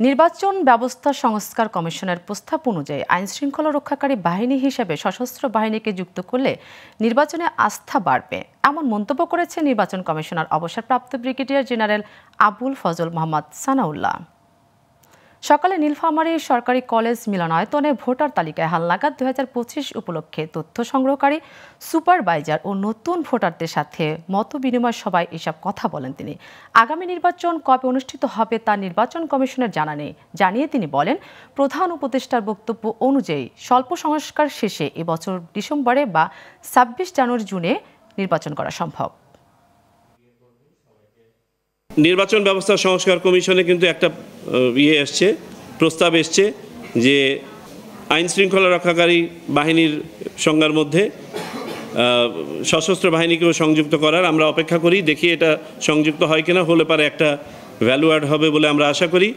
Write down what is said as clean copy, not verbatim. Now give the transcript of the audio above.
নির্বাচন ব্যবস্থা সংস্কার কমিশনের প্রস্তাব অনুযায়ী আইনশৃঙ্খলা রক্ষাকারী বাহিনী হিসেবে সশস্ত্র বাহিনীকে যুক্ত করলে নির্বাচনে আস্থা বাড়বে, এমন মন্তব্য করেছে নির্বাচন কমিশনার অবসরপ্রাপ্ত ব্রিগেডিয়ার জেনারেল আবুল ফজল মোহাম্মদ সানাউল্লাহ। সকালে নীলফামারী সরকারি কলেজ মিলনায়তনে ভোটার তালিকায় হালনাগাদ 2025 উপলক্ষে তথ্য সংগ্রহকারী সুপারভাইজার ও নতুন ভোটারদের সাথে মত বিনিময় সভায় এসব কথা বলেন তিনি। আগামী নির্বাচন কবে অনুষ্ঠিত হবে তা নির্বাচন কমিশনের জানা নেই জানিয়ে তিনি বলেন, প্রধান উপদেষ্টার বক্তব্য অনুযায়ী স্বল্প সংস্কার শেষে এবছর ডিসেম্বরে বা 26 জানুয়ারি জুনে নির্বাচন করা সম্ভব। নির্বাচন ব্যবস্থা সংস্কার কমিশনে কিন্তু একটা প্রস্তাব এসছে যে আইন শৃঙ্খলা রক্ষাকারী বাহিনীর সংজ্ঞার মধ্যে সশস্ত্র বাহিনীকেও সংযুক্ত করার। আমরা অপেক্ষা করি, দেখি এটা সংযুক্ত হয় কিনা, হলে পারে একটা ভ্যালু অ্যাড হবে বলে আমরা আশা করি।